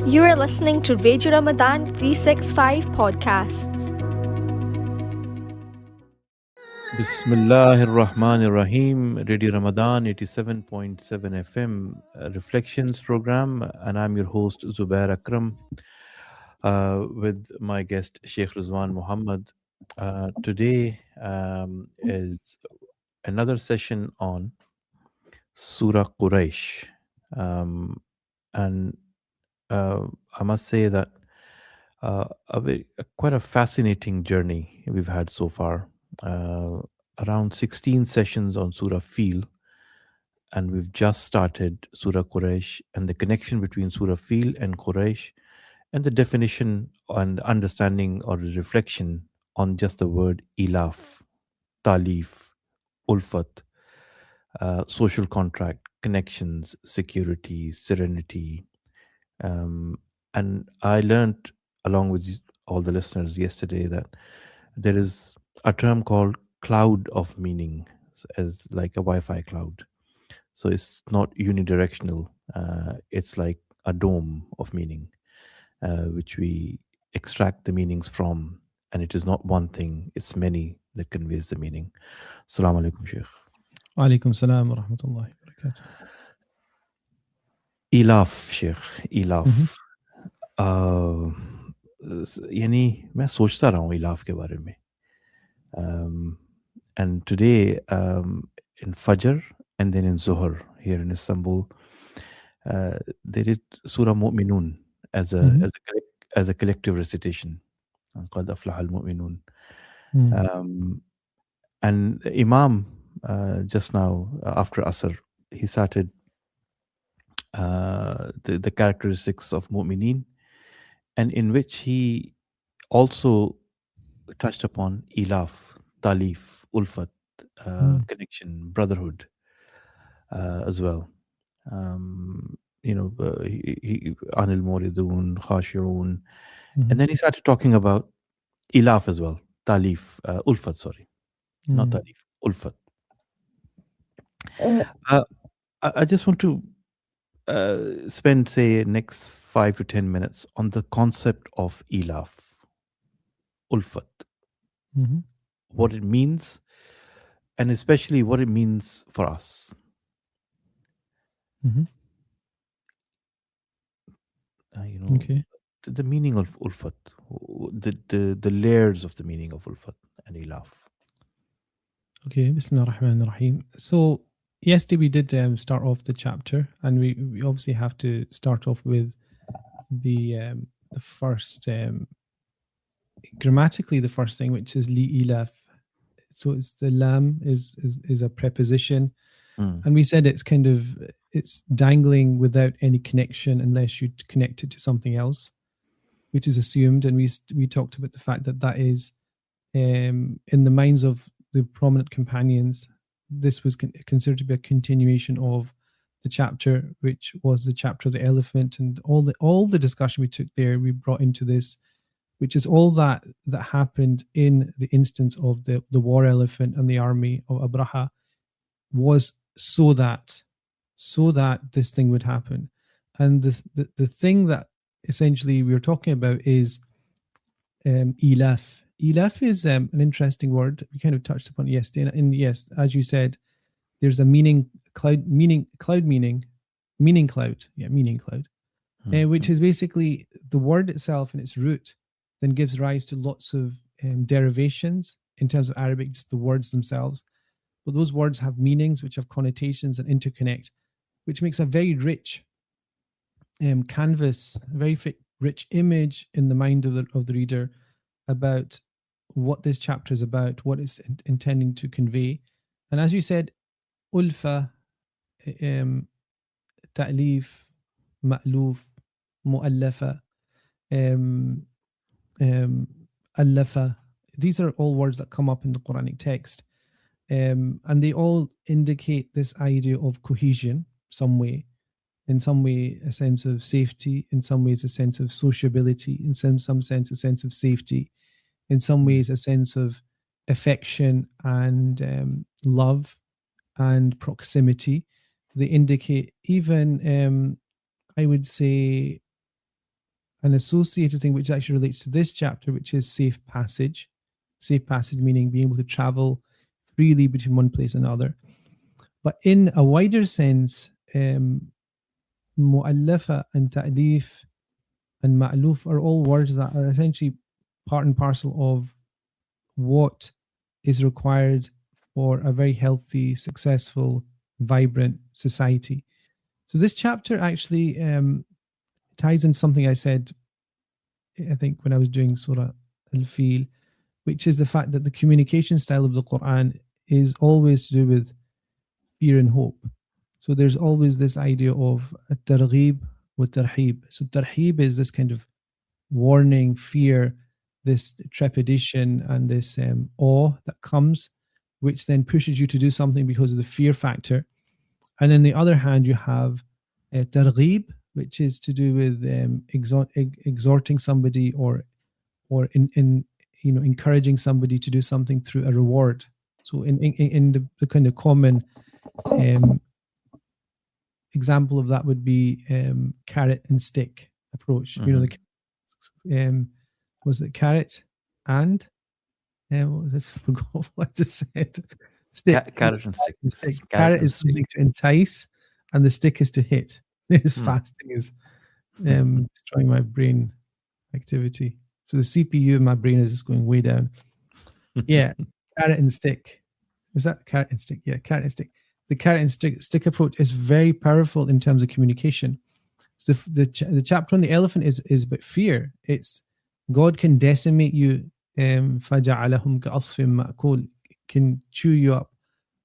You are listening to Radio Ramadan 365 podcasts. Bismillah ar-Rahman ar-Rahim, Radio Ramadan 87.7 FM Reflections program, and I'm your host Zubair Akram with my guest Shaykh Ruzwan Muhammad. Today is another session on Surah Qureysh, and I must say that quite a fascinating journey we've had so far. Uh, Around 16 sessions on Surah Fil, and we've just started Surah Quraysh and the connection between Surah Fil and Quraysh, and the definition and understanding or the reflection on just the word ilaf, talif, ulfat, social contract, connections, security, serenity. And I learned along with all the listeners yesterday that there is a term called cloud of meaning, as like a Wi-Fi cloud. So it's not unidirectional. It's like a dome of meaning, which we extract the meanings from, and it is not one thing; it's many that conveys the meaning. Assalamu alaikum, Sheikh. وعليكم السلام ورحمة الله وبركاته. Ilaf, Sheikh. Ilaf. यानी मैं सोचता रहा हूँ इलाफ के बारे में. And today in Fajr and then in Zuhr here in Istanbul, they did Surah Mu'minun as a collective recitation. قد أفلح المؤمنون. And Imam just now after Asr, he started the characteristics of Mu'minin, and in which he also touched upon ilaf, talif, ulfat, connection, brotherhood as well. Anil Moridun, Khashi'un. And then he started talking about ilaf as well, talif, ulfat, sorry. Not talif, ulfat. I just want to spend, say, next 5 to 10 minutes on the concept of ilaf, ulfat, what it means, and especially what it means for us. Okay. The meaning of ulfat, the layers of the meaning of ulfat and ilaf. Okay, Bismillah ar-Rahman ar-Rahim. So yesterday we did start off the chapter, and we obviously have to start off with the first grammatically the first thing, which is li ilaf. So it's the lam is a preposition, and we said it's kind of it's dangling without any connection unless you connect it to something else, which is assumed. And we talked about the fact that that is in the minds of the prominent companions, this was considered to be a continuation of the chapter, which was the chapter of the elephant, and all the discussion we took there, we brought into this, which is all that happened in the instance of the war elephant and the army of Abraha, was so that this thing would happen. And the thing that essentially we were talking about is ilaf. Ilaf is an interesting word. We kind of touched upon it yesterday. And yes, as you said, there's a meaning cloud, which is basically the word itself and its root then gives rise to lots of derivations in terms of Arabic, just the words themselves. But those words have meanings which have connotations and interconnect, which makes a very rich canvas, a very rich image in the mind of the reader about what this chapter is about, what it's intending to convey. And as you said, ulfa, ta'lif, ma'luf, mu'allafa, allafa. These are all words that come up in the Quranic text. And they all indicate this idea of cohesion some way. In some way, a sense of safety. In some ways, a sense of sociability. In some sense, a sense of safety. In some ways, a sense of affection and love and proximity. They indicate even, I would say, an associated thing which actually relates to this chapter, which is safe passage. Safe passage meaning being able to travel freely between one place and another. But in a wider sense, mu'allafa and ta'lif and ma'luf are all words that are essentially part and parcel of what is required for a very healthy, successful, vibrant society. So this chapter actually ties in something I said, I think, when I was doing Surah Al-Fil, which is the fact that the communication style of the Quran is always to do with fear and hope. So there's always this idea of a targhib wa tarhib. So tarhib is this kind of warning, fear, this trepidation and this awe that comes, which then pushes you to do something because of the fear factor. And on the other hand, you have targhib, which is to do with exhorting somebody or encouraging somebody to do something through a reward. So in the kind of common example of that would be carrot and stick approach. Mm-hmm. Was it carrot and what was this? Forgot what it said. Stick. Carrot and stick. Carrot is something to entice, and the stick is to hit. This fasting is destroying my brain activity. So the CPU in my brain is just going way down. Yeah, carrot and stick. Is that carrot and stick? Yeah, carrot and stick. The carrot and stick approach is very powerful in terms of communication. So the chapter on the elephant is about fear. It's God can decimate you, فَجَعَلَهُمْ كَأَصْفٍ مَأْكُولٍ, can chew you up,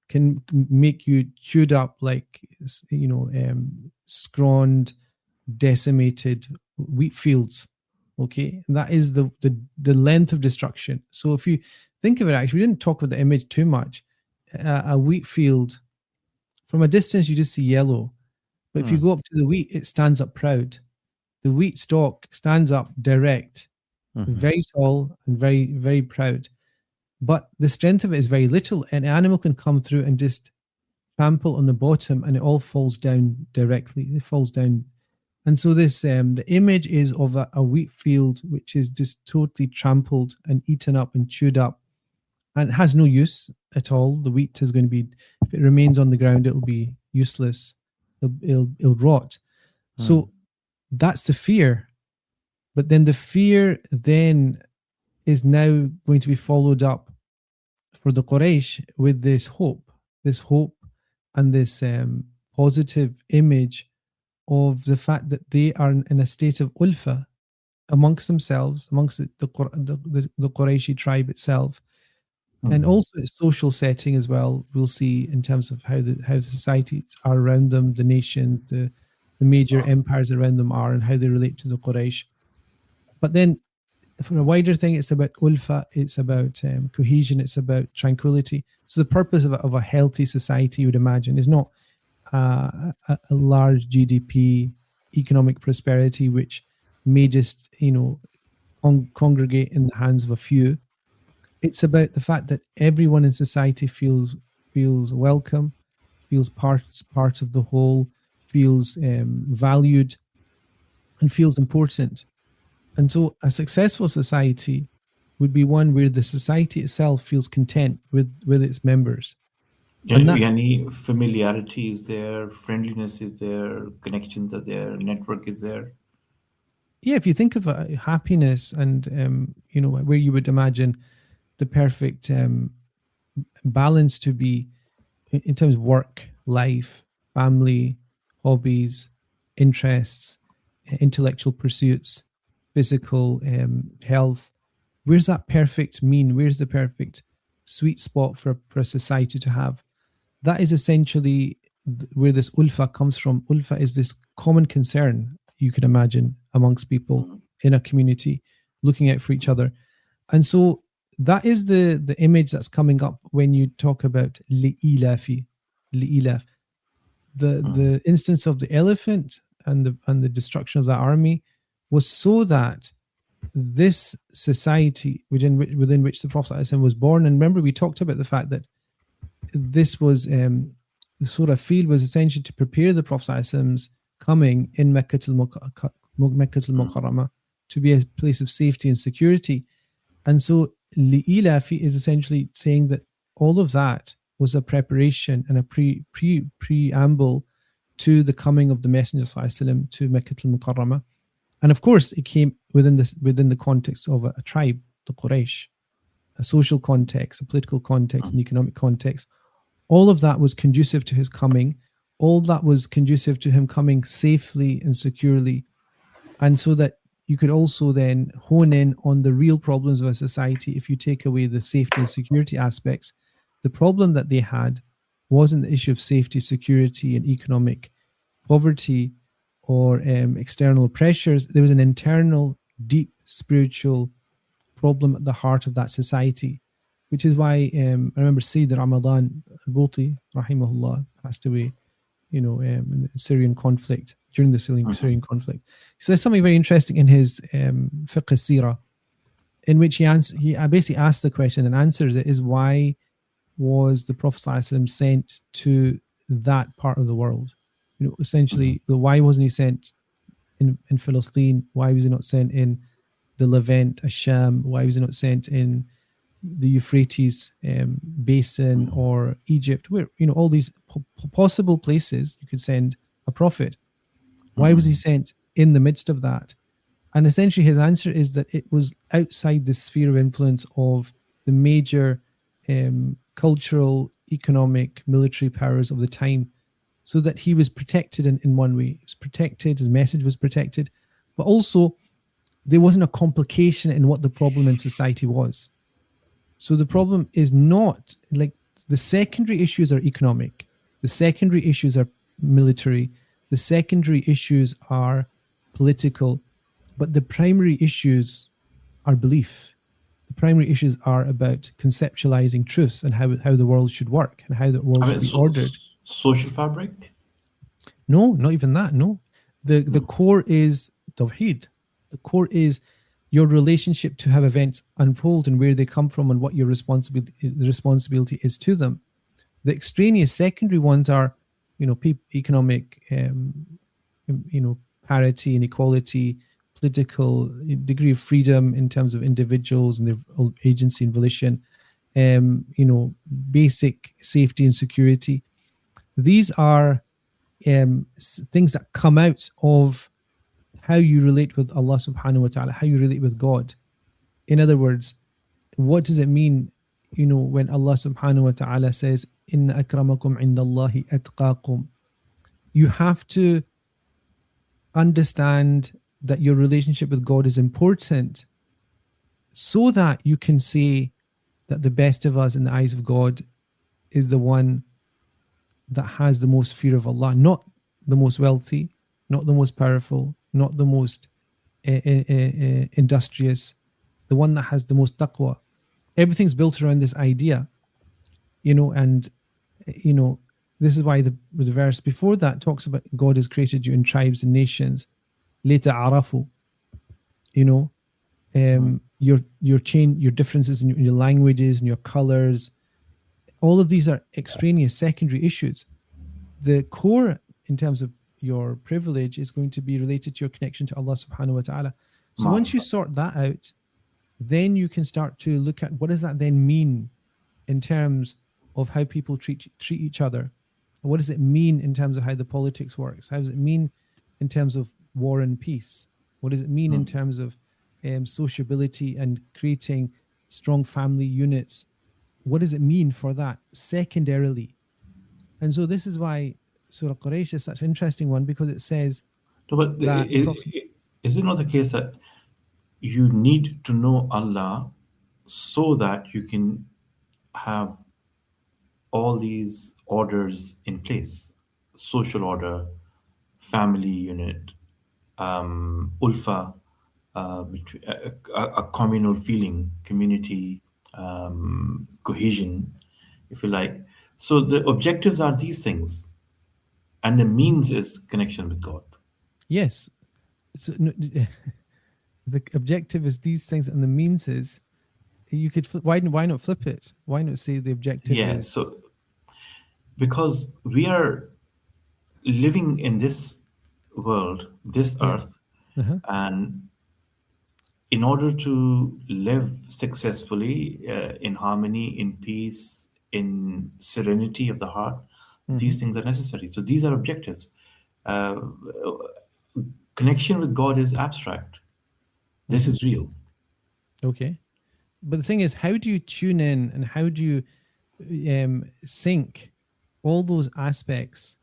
can make you chewed up like, scrawled, decimated wheat fields. Okay, and that is the length of destruction. So if you think of it, actually, we didn't talk about the image too much. A wheat field, from a distance, you just see yellow. But if you go up to the wheat, it stands up proud. The wheat stalk stands up direct, very tall and very, very proud. But the strength of it is very little. An animal can come through and just trample on the bottom and it all falls down directly. It falls down. And so this, the image is of a wheat field, which is just totally trampled and eaten up and chewed up. And it has no use at all. The wheat is going to be, if it remains on the ground, it'll be useless. It'll rot. So that's the fear. But then the fear then is now going to be followed up for the Quraysh with this hope and this positive image of the fact that they are in a state of ulfa amongst themselves, amongst the Qurayshi tribe itself. And also its social setting as well. We'll see in terms of how the societies are around them, the nations, the major empires around them are, and how they relate to the Quraysh. But then, for a wider thing, it's about ulfa, it's about cohesion, it's about tranquility. So the purpose of a healthy society, you would imagine, is not a large GDP, economic prosperity, which may just congregate in the hands of a few. It's about the fact that everyone in society feels welcome, feels part of the whole, feels valued, and feels important. And so a successful society would be one where the society itself feels content with its members. Any familiarity is there, friendliness is there, connections are there, network is there. Yeah, if you think of happiness and where you would imagine the perfect balance to be in terms of work, life, family, hobbies, interests, intellectual pursuits, physical health. Where's that perfect mean? Where's the perfect sweet spot for a society to have? That is essentially where this ulfa comes from. Ulfa is this common concern, you could imagine, amongst people in a community, looking out for each other. And so that is the image that's coming up when you talk about li'ilafi, li'ilaf. The instance of the elephant and the destruction of that army was so that this society within which the Prophet ﷺ was born, and remember we talked about the fact that this was the Surah Fil was essentially to prepare the Prophet ﷺ's coming in Mecca al-Mukarramah to be a place of safety and security. And so li'ilafi is essentially saying that all of that was a preparation and a preamble to the coming of the Messenger ﷺ to Makkah al-Mukarramah. And of course, it came within the context of a tribe, the Quraysh, a social context, a political context, an economic context. All of that was conducive to his coming. All that was conducive to him coming safely and securely. And so that you could also then hone in on the real problems of a society. If you take away the safety and security aspects, the problem that they had wasn't the issue of safety, security, and economic poverty or external pressures. There was an internal, deep spiritual problem at the heart of that society, which is why I remember Sayyid Ramadan al-Bouti, rahimahullah, passed away, in the Syrian conflict, during the Syrian conflict. He says something very interesting in his fiqh sirah, in which he basically asks the question and answers it, is why was the Prophet ﷺ sent to that part of the world? Essentially, why wasn't he sent in Palestine? Why was he not sent in the Levant, Asham? Why was he not sent in the Euphrates basin or Egypt, where all these possible places you could send a prophet? Why was he sent in the midst of that? And essentially his answer is that it was outside the sphere of influence of the major cultural, economic, military powers of the time, so that he was protected in one way. He was protected, his message was protected, but also there wasn't a complication in what the problem in society was. So the problem is not like the secondary issues are economic, the secondary issues are military, the secondary issues are political, but the primary issues are belief. The primary issues are about conceptualizing truth and how the world should work and how the world should be ordered. Social fabric? No, not even that. No, the core is tawheed. The core is your relationship to how events unfold and where they come from and what your responsibility is to them. The extraneous secondary ones are, economic, parity and equality, political degree of freedom in terms of individuals and their agency and volition, basic safety and security. These are things that come out of how you relate with Allah subhanahu wa ta'ala, how you relate with God. In other words, what does it mean, when Allah subhanahu wa ta'ala says, Inna akramakum indallahi atqakum? You have to understand that your relationship with God is important so that you can say that the best of us in the eyes of God is the one that has the most fear of Allah, not the most wealthy, not the most powerful, not the most industrious, the one that has the most taqwa. Everything's built around this idea, and this is why the verse before that talks about God has created you in tribes and nations. Later arafu, your differences in your languages and your colors. All of these are extraneous secondary issues. The core in terms of your privilege is going to be related to your connection to Allah subhanahu wa ta'ala. So once you sort that out, then you can start to look at what does that then mean in terms of how people treat each other. What does it mean in terms of how the politics works? How does it mean in terms of war and peace? What does it mean in terms of sociability and creating strong family units? What does it mean for that secondarily? And so this is why Surah Qureysh is such an interesting one, because it says that is it not the case that you need to know Allah so that you can have all these orders in place? Social order, family unit, ulfa, a communal feeling, community, cohesion, if you like. So the objectives are these things, and the means is connection with God. Yes. So, the objective is these things, and the means is you could why not flip it? Why not say the objective is? So because we are living in this world, this earth, and in order to live successfully in harmony, in peace, in serenity of the heart, these things are necessary. So these are objectives. Uh, Connection with God is abstract. This is real. Okay. But the thing is, how do you tune in and how do you sync all those aspects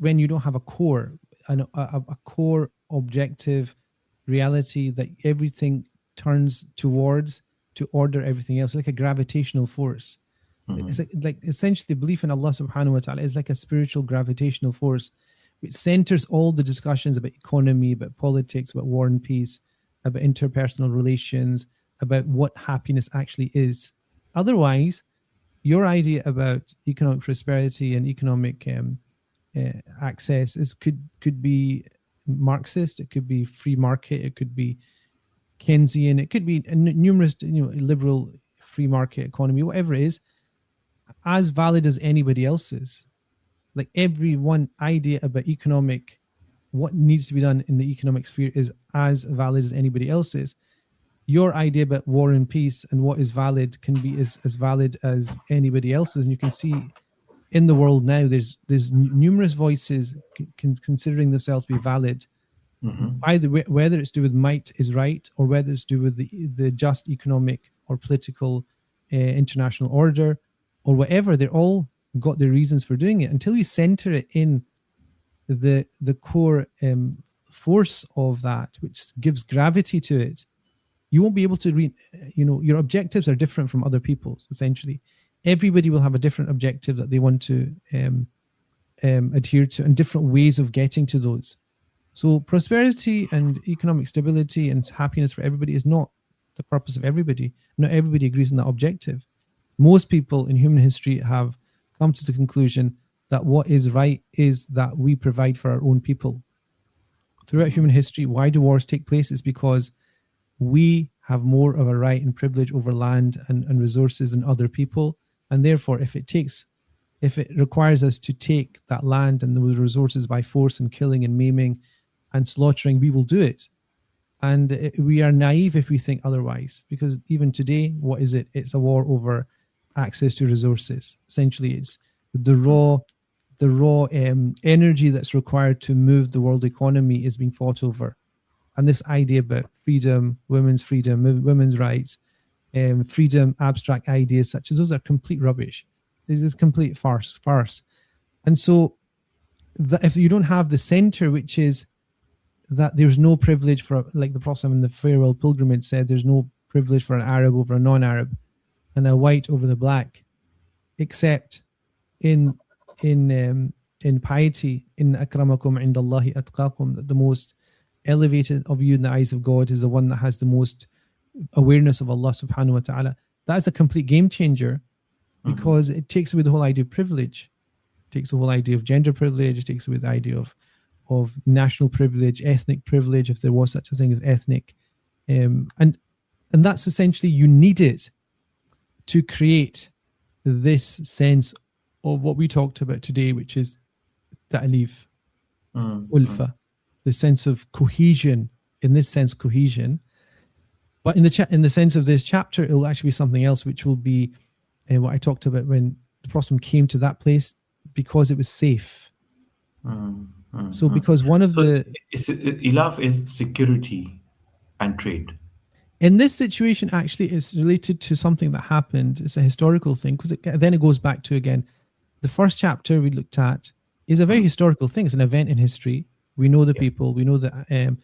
when you don't have a core, a core objective reality that everything turns towards to order everything else, like a gravitational force? It's like essentially the belief in Allah subhanahu wa ta'ala is like a spiritual gravitational force which centers all the discussions about economy, about politics, about war and peace, about interpersonal relations, about what happiness actually is. Otherwise, your idea about economic prosperity and economic access could be Marxist, it could be free market, it could be Keynesian, it could be numerous, liberal free market economy, whatever it is, as valid as anybody else's. Like every one idea about economic, what needs to be done in the economic sphere is as valid as anybody else's. Your idea about war and peace and what is valid can be as valid as anybody else's. And you can see in the world now, there's numerous voices considering themselves to be valid. Either whether it's to do with might is right, or whether it's to do with the just economic or political international order, or whatever. They're all got their reasons for doing it. Until you center it in the core force of that, which gives gravity to it, you won't be able to your objectives are different from other people's. Essentially, everybody will have a different objective that they want to adhere to, and different ways of getting to those. So prosperity and economic stability and happiness for everybody is not the purpose of everybody. Not everybody agrees on that objective. Most people in human history have come to the conclusion that what is right is that we provide for our own people. Throughout human history, why do wars take place? Is because we have more of a right and privilege over land and resources than other people. And therefore, if it requires us to take that land and those resources by force and killing and maiming and slaughtering, we will do it. And we are naive if we think otherwise, because even today, what is it? It's a war over access to resources. Essentially, it's the raw energy that's required to move the world economy is being fought over. And this idea about freedom, women's rights, freedom, abstract ideas such as those are complete rubbish. This is complete farce. And so if you don't have the center, which is that there's no privilege for, like the Prophet in the farewell pilgrimage said, there's no privilege for an Arab over a non-Arab and a white over the black, except in piety, in akramakum indallahi atqakum, that the most elevated of you in the eyes of God is the one that has the most awareness of Allah subhanahu wa ta'ala. That is a complete game changer, because it takes away the whole idea of privilege. It takes the whole idea of gender privilege. It takes away the idea of national privilege, ethnic privilege, if there was such a thing as ethnic. And that's essentially, you need it to create this sense of what we talked about today, which is ta'lif, ulfa, the sense of cohesion. In this sense, cohesion. But in the sense of this chapter, it will actually be something else, which will be what I talked about when the Prophet came to that place, because it was safe. So because one of Ilaf is security and trade. In this situation, actually, it's related to something that happened. It's a historical thing, because then it goes back to, again, the first chapter we looked at is a very historical thing. It's an event in history. We know the people, we know the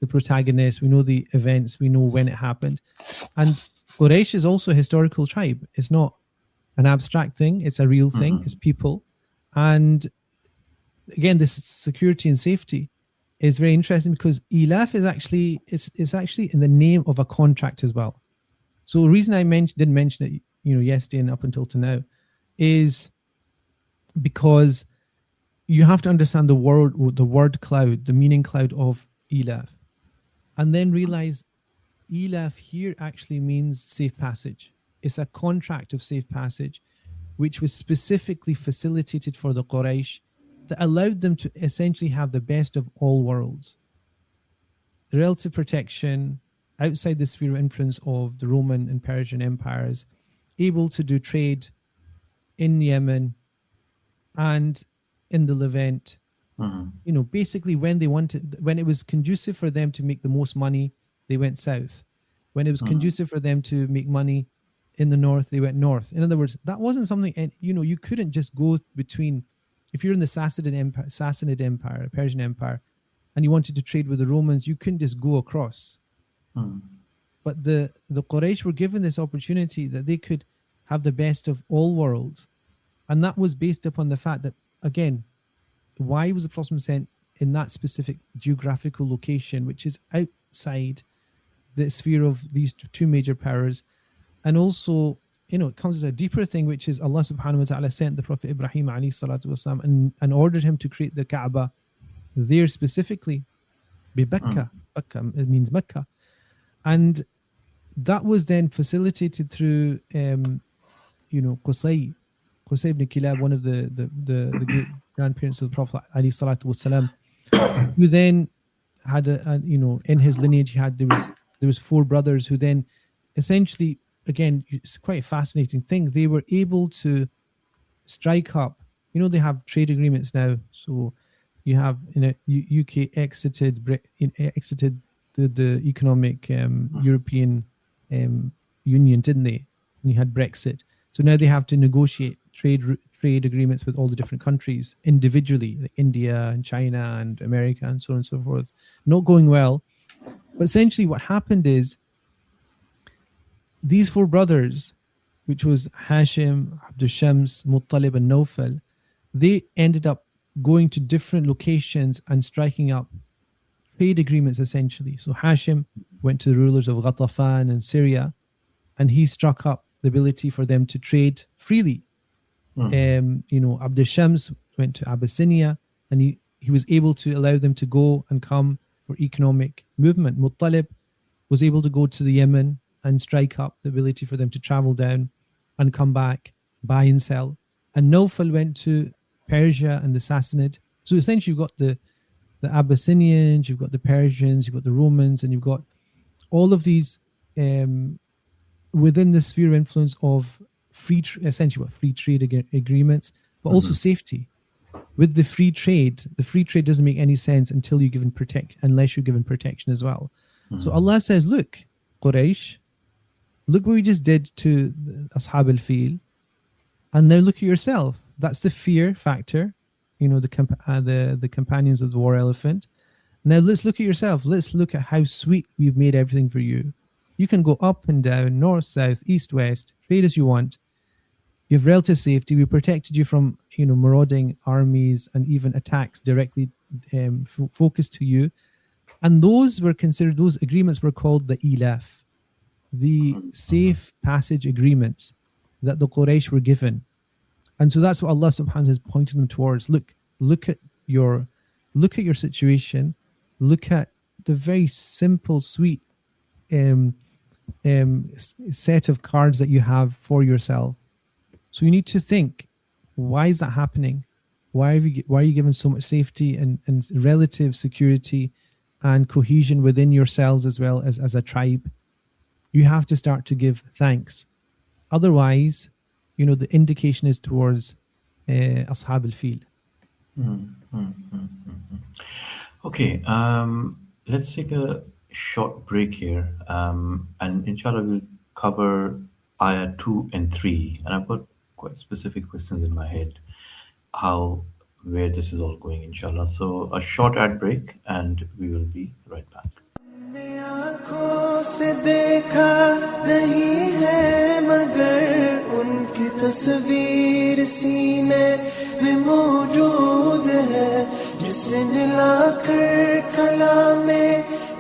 protagonists, we know the events, we know when it happened. And Quraysh is also a historical tribe. It's not an abstract thing. It's a real thing. It's people. And again, this security and safety is very interesting, because Ilaf is actually in the name of a contract as well. So the reason I didn't mention it, yesterday and up until to now, is because you have to understand the word cloud, the meaning cloud of Ilaf, and then realize Ilaf here actually means safe passage. It's a contract of safe passage, which was specifically facilitated for the Quraysh, that allowed them to essentially have the best of all worlds. Relative protection, outside the sphere of influence of the Roman and Persian empires, able to do trade in Yemen and in the Levant. Basically when it was conducive for them to make the most money, they went south. When it was conducive for them to make money in the north, they went north. In other words, that wasn't something, you couldn't just go between, if you're in the Sassanid Empire, Persian Empire, and you wanted to trade with the Romans, you couldn't just go across. But the Quraysh were given this opportunity that they could have the best of all worlds. And that was based upon the fact that, again, why was the Prophet sent in that specific geographical location, which is outside the sphere of these two major powers? And also, it comes to a deeper thing, which is Allah subhanahu wa ta'ala sent the Prophet Ibrahim alayhi salatu wasalam and ordered him to create the Kaaba there specifically. Bakka. Bakka, it means Mecca. And that was then facilitated through, Qusay ibn Kilab, one of the great grandparents of the Prophet alayhi salatu wasalam, who then had in his lineage there was 4 brothers who then essentially, again, it's quite a fascinating thing. They were able to strike up. They have trade agreements now. So you have, UK exited the economic European Union, didn't they? And you had Brexit. So now they have to negotiate trade agreements with all the different countries individually, like India and China and America and so on and so forth. Not going well. But essentially what happened is these 4 brothers, which was Hashim, Abdul Shams, Muttalib and Nawfal, they ended up going to different locations and striking up trade agreements essentially. So Hashim went to the rulers of Ghatafan and Syria, and he struck up the ability for them to trade freely. Abdul Shams went to Abyssinia, and he was able to allow them to go and come for economic movement. Muttalib was able to go to the Yemen and strike up the ability for them to travel down and come back, buy and sell. And Nawfal went to Persia and the Sassanid. So essentially you've got the Abyssinians, you've got the Persians, you've got the Romans, and you've got all of these within the sphere of influence of free trade agreements, but also safety. With the free trade doesn't make any sense unless you're given protection as well. So Allah says, look, Quraysh, look what we just did to Ashab al-Fil, and now look at yourself. That's the fear factor, the companions of the war elephant. Now let's look at yourself. Let's look at how sweet we've made everything for you. You can go up and down, north, south, east, west, trade as you want. You have relative safety. We protected you from, marauding armies and even attacks directly focused to you. And those agreements were called the Ilaf, the safe passage agreements that the Quraysh were given. And so that's what Allah subhanahu wa ta'ala is pointing them towards. Look at your situation. Look at the very simple, sweet set of cards that you have for yourself. So you need to think, why is that happening? Why are you given so much safety and relative security and cohesion within yourselves as well as a tribe? You have to start to give thanks. Otherwise, the indication is towards Ashab al-Fil. Okay, let's take a short break here, and inshallah we'll cover ayah 2 and 3. And I've got quite specific questions in my head, where this is all going, inshallah. So a short ad break, and we will be right back. से देखा नहीं है मगर उनकी तस्वीर सीने में मौजूद है जिसने लाकर कलामे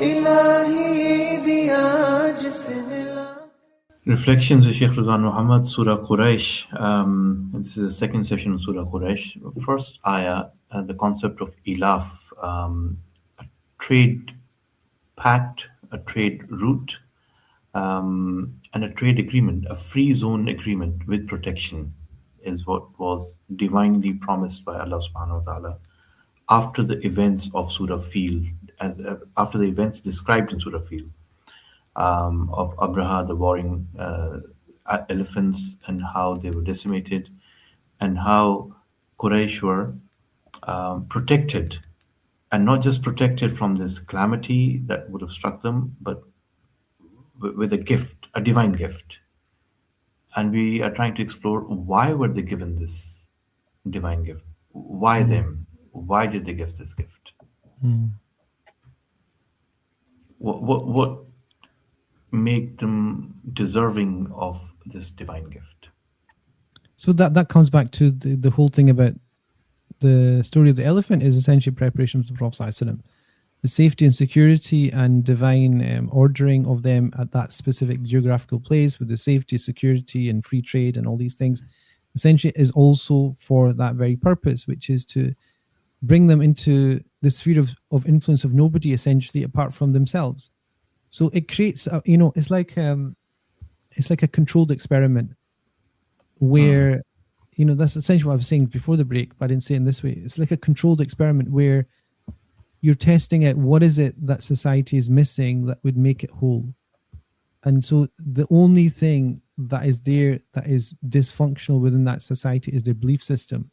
इलाही दिया जिसने Reflections of Shaykh Ruzwan Muhammad, Surah Qureysh. This is the second session of Surah Qureysh. First ayah, the concept of ilaf, a trade pact, a trade route, and a trade agreement, a free zone agreement with protection is what was divinely promised by Allah subhanahu wa ta'ala after the events of Surah Fil, after the events described in Surah Fil. of Abraha, the warring elephants, and how they were decimated, and how Quraysh were protected, and not just protected from this calamity that would have struck them, but with a gift, a divine gift. And we are trying to explore why were they given this divine gift? Why them? Why did they give this gift? What make them deserving of this divine gift? So that comes back to the whole thing about the story of the elephant is essentially preparation for the Prophet ﷺ. The safety and security and divine ordering of them at that specific geographical place with the safety, security and free trade and all these things essentially is also for that very purpose, which is to bring them into the sphere of influence of nobody essentially apart from themselves. So it creates, it's like a controlled experiment where, that's essentially what I was saying before the break, but I didn't say it in this way. It's like a controlled experiment where you're testing out what is it that society is missing that would make it whole. And so the only thing that is there that is dysfunctional within that society is their belief system,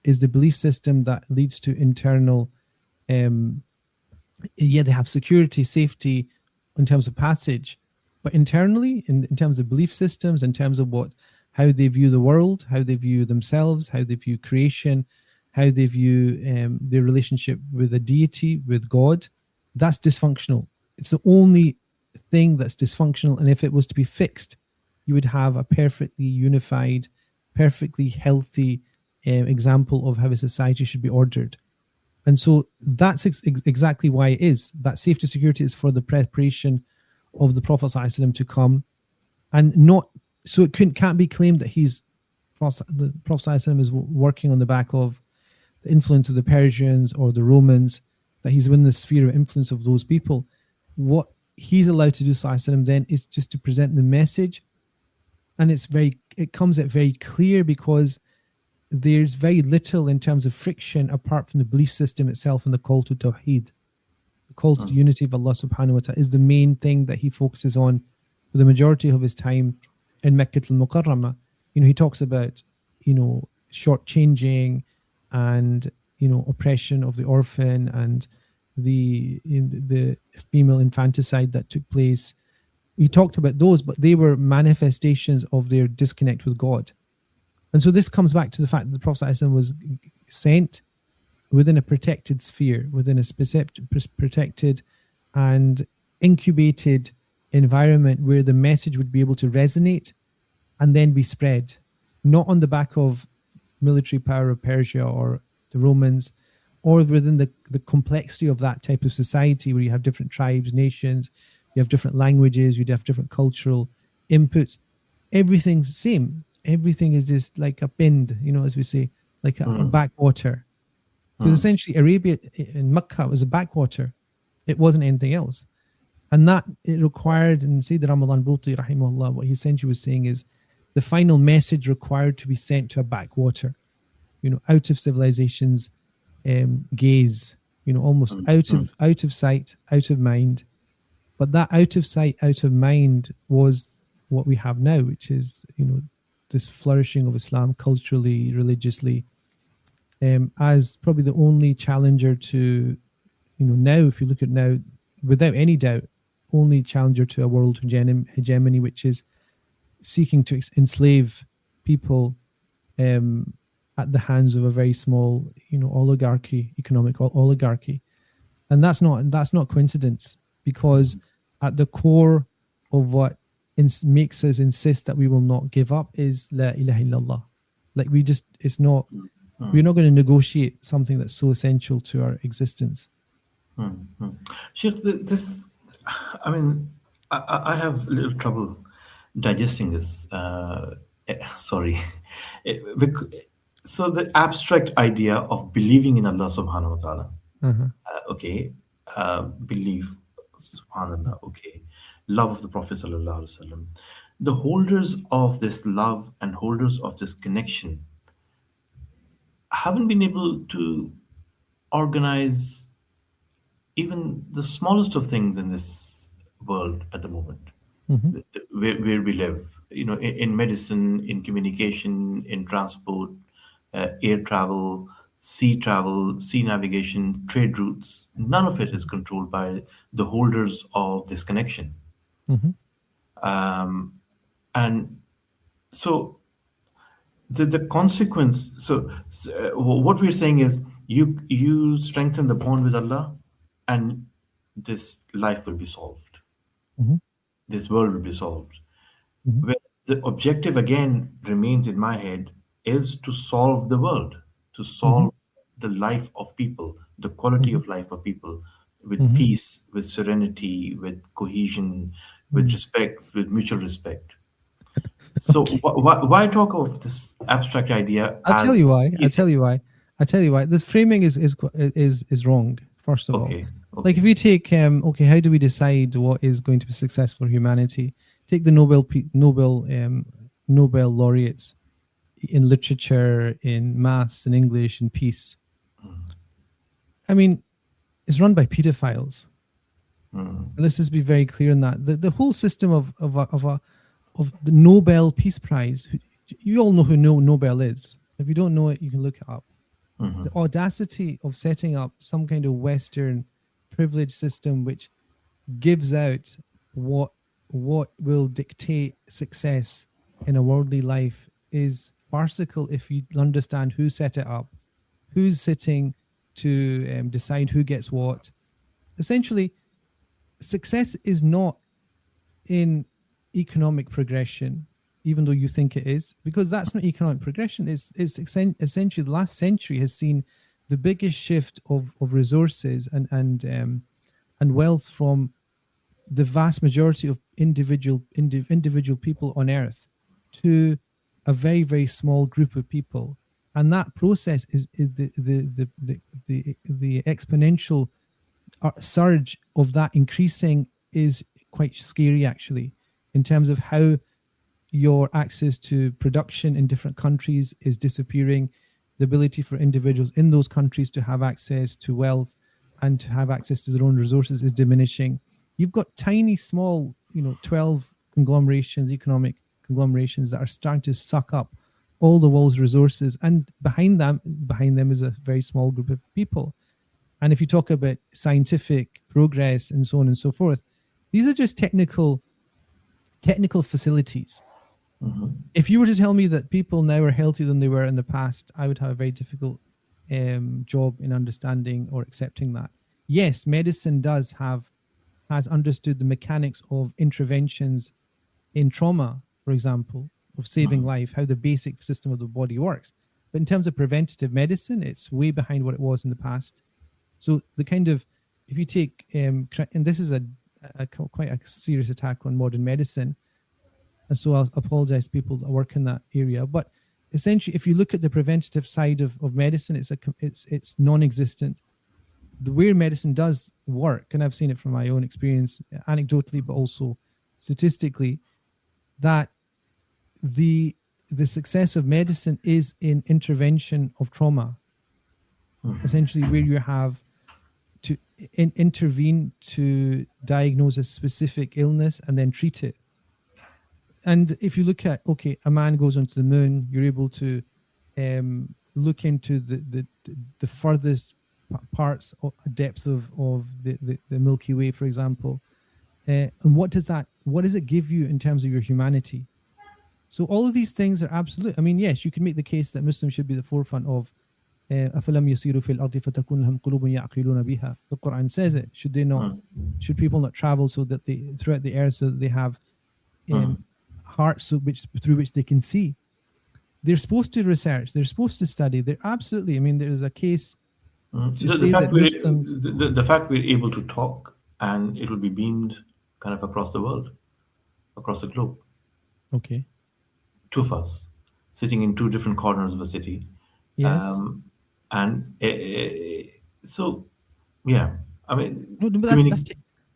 is the belief system that leads to internal, they have security, safety in terms of passage, but internally, in terms of belief systems, in terms of how they view the world, how they view themselves, how they view creation, how they view their relationship with a deity, with God, that's dysfunctional. It's the only thing that's dysfunctional. And if it was to be fixed, you would have a perfectly unified, perfectly healthy example of how a society should be ordered. And so that's exactly why it is. That safety security is for the preparation of the Prophet ﷺ to come, and not so it can't be claimed that the Prophet ﷺ is working on the back of the influence of the Persians or the Romans, that he's within the sphere of influence of those people. What he's allowed to do, ﷺ, then is just to present the message, and it comes out very clear because there's very little in terms of friction apart from the belief system itself and the call to Tawheed. The call to the unity of Allah subhanahu wa ta'ala is the main thing that he focuses on for the majority of his time in Makkah al-Mukarramah. He talks about, shortchanging and, oppression of the orphan and the female infanticide that took place. He talked about those, but they were manifestations of their disconnect with God. And so this comes back to the fact that the Prophet ﷺ was sent within a protected sphere, within a specific protected and incubated environment where the message would be able to resonate and then be spread, not on the back of military power of Persia or the Romans, or within the complexity of that type of society where you have different tribes, nations, you have different languages, you'd have different cultural inputs. Everything's the same. Everything is just like a pind, as we say, like a backwater. Because essentially Arabia in Mecca was a backwater. It wasn't anything else. And that it required, and Sayyid Ramadan Bhuti, rahimahullah, what he essentially was saying is the final message required to be sent to a backwater, out of civilization's gaze, almost out of sight, out of mind. But that out of sight, out of mind was what we have now, which is, this flourishing of Islam culturally, religiously, as probably the only challenger to, now, if you look at now, without any doubt, only challenger to a world hegemony, which is seeking to enslave people at the hands of a very small, oligarchy, economic oligarchy. And that's not coincidence, because at the core of what makes us insist that we will not give up is La ilaha illallah. Like we're not going to negotiate something that's so essential to our existence. Sheikh, I have a little trouble digesting this. Sorry. So the abstract idea of believing in Allah subhanahu wa ta'ala, belief, subhanallah, love of the Prophet sallallahu alaihi wasallam. The holders of this love and holders of this connection haven't been able to organize even the smallest of things in this world at the moment, Mm-hmm. where we live. In medicine, in communication, in transport, air travel, sea navigation, trade routes. None of it is controlled by the holders of this connection. Mm-hmm. And so the consequence. What we're saying is, you strengthen the bond with Allah, and this life will be solved. Mm-hmm. This world will be solved. Mm-hmm. Where the objective again remains in my head is to solve the world, to Mm-hmm. solve the life of people, the quality Mm-hmm. of life of people, with Mm-hmm. peace, with serenity, with cohesion, with respect, with mutual respect. So Okay. why talk of this abstract idea I'll tell as you why. I'll is tell you why. I'll tell you why. This framing is wrong. First of all, okay, like if okay. you take okay, how do we decide what is going to be successful for humanity? Take the Nobel laureates in literature, in maths, in English, in peace. I mean, it's run by pedophiles. Let's just be very clear on that. The whole system of the Nobel Peace Prize. You all know who Nobel is. If you don't know it, you can look it up. The audacity of setting up some kind of Western privilege system which gives out what will dictate success in a worldly life is farcical if you understand who set it up, who's sitting to decide who gets what. Essentially, success is not in economic progression, even though you think it is, because that's not economic progression. It's essentially the last century has seen the biggest shift of resources and wealth from the vast majority of individual people on earth to a very, very small group of people. And that process is the exponential surge of that increasing is quite scary, actually, in terms of how your access to production in different countries is disappearing, the ability for individuals in those countries to have access to wealth and to have access to their own resources is diminishing. You've got tiny, small, 12 economic conglomerations that are starting to suck up all the world's resources, and behind them is a very small group of people. And if you talk about scientific progress and so on and so forth, these are just technical facilities. If you were to tell me that people now are healthier than they were in the past, I would have a very difficult job in understanding or accepting that. Yes, medicine has understood the mechanics of interventions in trauma, for example, of saving life, how the basic system of the body works. But in terms of preventative medicine, it's way behind what it was in the past. So the kind of, if you take, and this is a quite a serious attack on modern medicine, and so I'll apologize to people that work in that area. But essentially, if you look at the preventative side of medicine, it's non-existent. The way medicine does work, and I've seen it from my own experience, anecdotally, but also statistically, that the success of medicine is in intervention of trauma. Essentially, where you have to intervene to diagnose a specific illness and then treat it. And if you look at, okay, a man goes onto the moon, you're able to look into the furthest parts or depths of the Milky Way, for example. And what does it give you in terms of your humanity? So all of these things are absolute. I mean, yes, you can make the case that Muslims should be the forefront of أَفَلَمْ يَسِيرُوا فِي الْأَرْضِ فَتَكُونَ لَهُمْ قُلُوبٌ يَعْقِلُونَ بِهَا. The Quran says it. Should people not travel so that they throughout the earth so that they have hearts through which they can see? They're supposed to research. They're supposed to study. They're absolutely. I mean, there is a case to say that Muslims. The fact we're able to talk and it will be beamed kind of across the world, across the globe. Okay. Two of us sitting in two different corners of a city. Yes. And so, yeah, I mean, No, but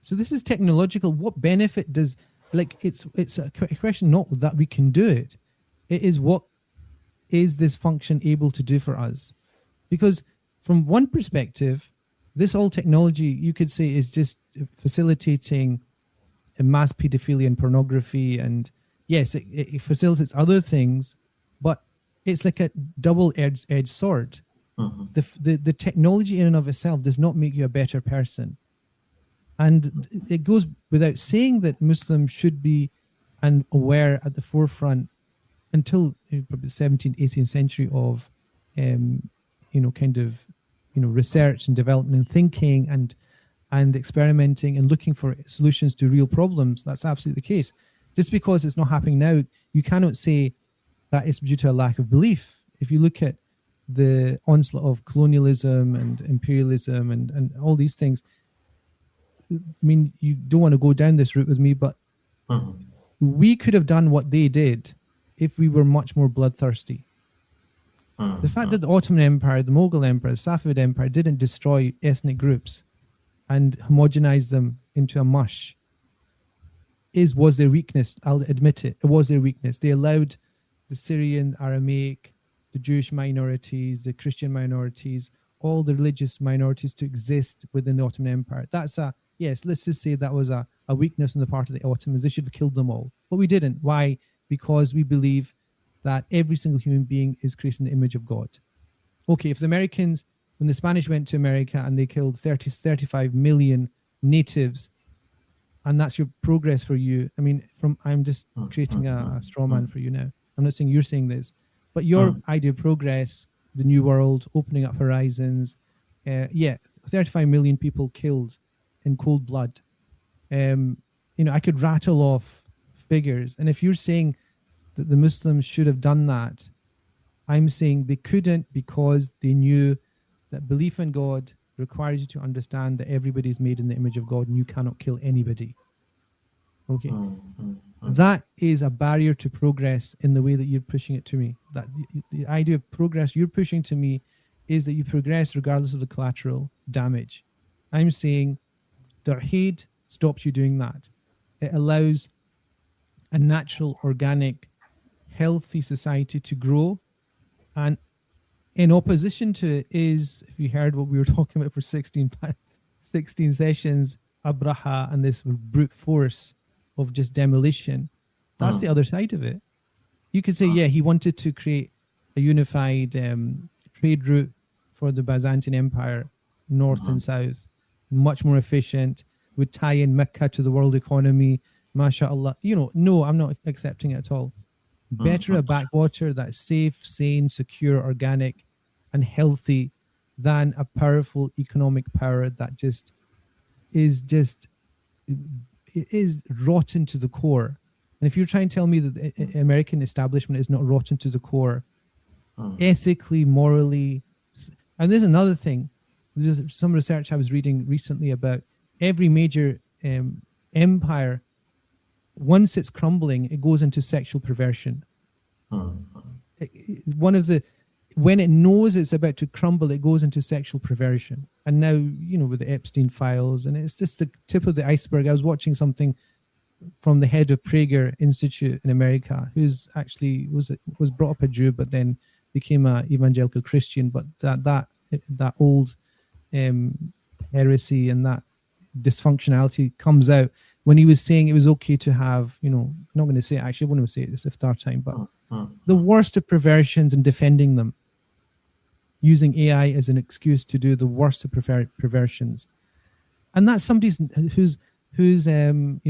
so this is technological. What benefit does, like, it's a question not that we can do it. It is what is this function able to do for us? Because from one perspective, this whole technology, you could say, is just facilitating mass pedophilia and pornography, and yes, it facilitates other things, but it's like a double-edged sword. The technology in and of itself does not make you a better person. And it goes without saying that Muslims should be and aware at the forefront until probably the 17th, 18th century of, research and development and thinking and experimenting and looking for solutions to real problems. That's absolutely the case. Just because it's not happening now, you cannot say that it's due to a lack of belief. If you look at the onslaught of colonialism and imperialism and all these things, I mean, you don't want to go down this route with me, but we could have done what they did if we were much more bloodthirsty. The fact that the Ottoman Empire, the Mughal Empire, the Safavid Empire didn't destroy ethnic groups and homogenize them into a mush was their weakness. I'll admit it. It was their weakness. They allowed the Syrian, Aramaic, the Jewish minorities, the Christian minorities, all the religious minorities to exist within the Ottoman Empire. Yes, let's just say that was a weakness on the part of the Ottomans. They should have killed them all. But we didn't. Why? Because we believe that every single human being is created in the image of God. Okay, if the Americans, when the Spanish went to America and they killed 35 million natives, and that's your progress for you. I mean, I'm just creating a straw man for you now. I'm not saying you're saying this, but your idea of progress, the new world, opening up horizons, 35 million people killed in cold blood. I could rattle off figures. And if you're saying that the Muslims should have done that, I'm saying they couldn't because they knew that belief in God requires you to understand that everybody is made in the image of God and you cannot kill anybody. Okay. That is a barrier to progress in the way that you're pushing it to me. That the idea of progress you're pushing to me is that you progress regardless of the collateral damage. I'm saying Tawheed stops you doing that. It allows a natural, organic, healthy society to grow. And in opposition to it is, if you heard what we were talking about for 16 sessions, Abraha and this brute force of just demolition, that's the other side of it. You could say, he wanted to create a unified trade route for the Byzantine Empire, north and south, much more efficient, would tie in Mecca to the world economy, mashallah. No, I'm not accepting it at all. Better a backwater that's safe, sane, secure, organic, and healthy than a powerful economic power that is rotten to the core. And if you're trying to tell me that the American establishment is not rotten to the core, ethically, morally, and there's another thing. There's some research I was reading recently about every major empire. Once it's crumbling, it goes into sexual perversion. When it knows it's about to crumble, it goes into sexual perversion. And now, with the Epstein files, and it's just the tip of the iceberg. I was watching something from the head of Prager Institute in America, who's actually was brought up a Jew, but then became an evangelical Christian. But that old heresy and that dysfunctionality comes out when he was saying it was okay to have, I'm not going to say it, actually, I won't say it, it's iftar time, but the worst of perversions and defending them, using AI as an excuse to do the worst of perversions. And that's somebody who's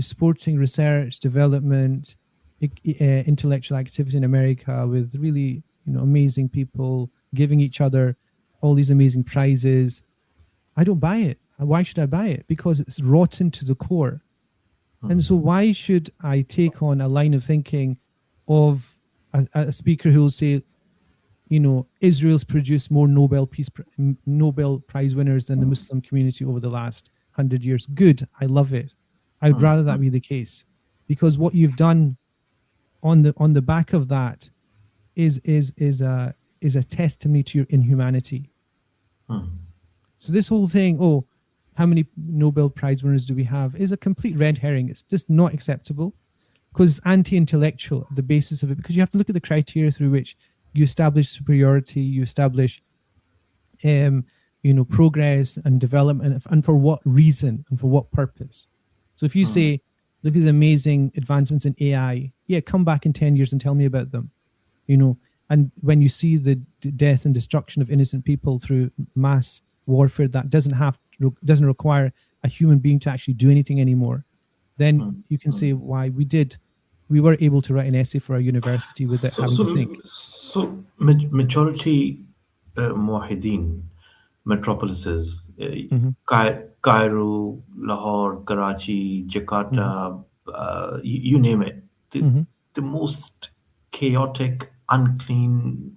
supporting research, development, intellectual activity in America with really, amazing people giving each other all these amazing prizes. I don't buy it. Why should I buy it? Because it's rotten to the core. And so why should I take on a line of thinking of a speaker who will say, Israel's produced more Nobel Prize winners than the Muslim community over the last 100 years. Good. I love it. I'd rather that be the case, because what you've done on the back of that is a testimony to your inhumanity. So this whole thing, how many Nobel Prize winners do we have, is a complete red herring. It's just not acceptable because it's anti-intellectual at the basis of it, because you have to look at the criteria through which you establish superiority, you establish progress and development, and for what reason and for what purpose. So if you say Look at the amazing advancements in AI. Yeah, come back in 10 years and tell me about them. And when you see the death and destruction of innocent people through mass warfare that doesn't require a human being to actually do anything anymore, then you can say why we were able to write an essay for our university without having to think. So majority Muwahideen metropolises, Cairo, Lahore, Karachi, Jakarta, you name it, the most chaotic, unclean,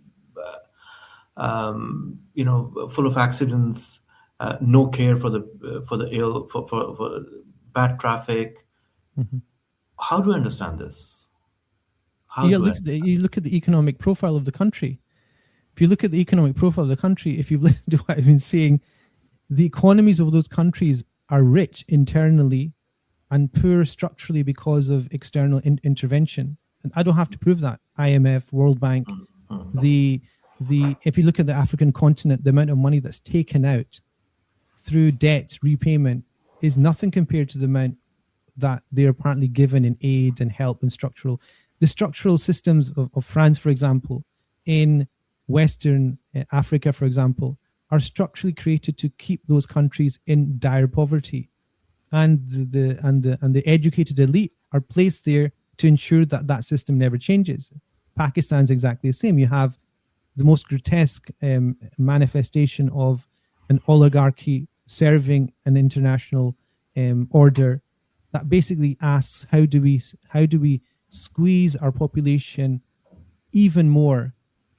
full of accidents, no care for the ill, for bad traffic. How do I understand this? You look at the economic profile of the country. If you look at the economic profile of the country, if you've listened to what I've been saying, the economies of those countries are rich internally and poor structurally because of external intervention. And I don't have to prove that. IMF, World Bank, if you look at the African continent, the amount of money that's taken out through debt repayment is nothing compared to the amount that they're apparently given in aid and help and the structural systems of France, for example, in Western Africa, for example, are structurally created to keep those countries in dire poverty, and the educated elite are placed there to ensure that system never changes. Pakistan's exactly the same. You have the most grotesque manifestation of an oligarchy serving an international order that basically asks, how do we squeeze our population even more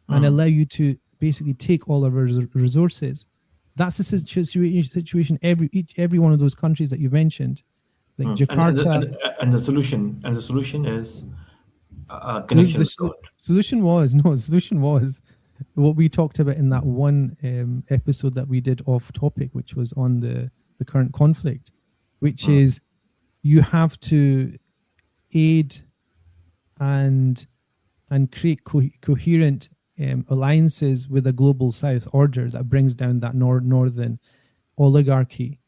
and allow you to basically take all of our resources? That's the situation every one of those countries that you mentioned, like Jakarta. And the solution is connection with God. Solution was what we talked about in that one episode that we did off topic, which was on the current conflict, which is you have to aid and create coherent alliances with a global South order that brings down that northern oligarchy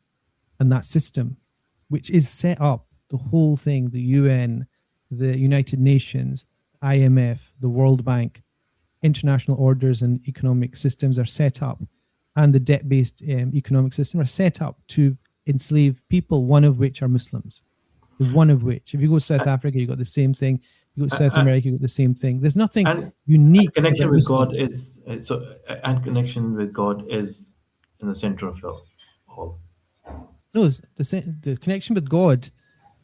and that system, which is set up, the whole thing, the UN, the United Nations, IMF, the World Bank, international orders and economic systems are set up, and the debt-based economic system are set up to enslave people, one of which are Muslims. One of which, if you go to South Africa, you got the same thing. You go to South America, you got the same thing. There's nothing unique. Connection with God is connection with God is in the center of your whole. No, the connection with God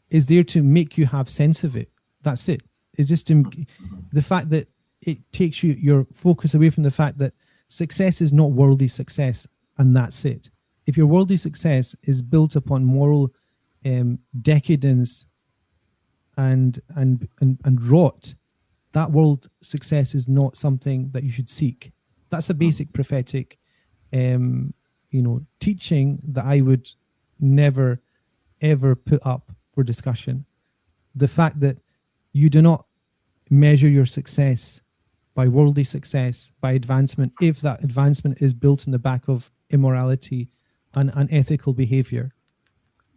is there to make you have sense of it. That's it. It's just the fact that it takes your focus away from the fact that success is not worldly success, and that's it. If your worldly success is built upon moral decadence and rot, that world success is not something that you should seek. That's a basic prophetic teaching that I would never ever put up for discussion. The fact that you do not measure your success by worldly success, by advancement, if that advancement is built in the back of immorality and unethical behavior.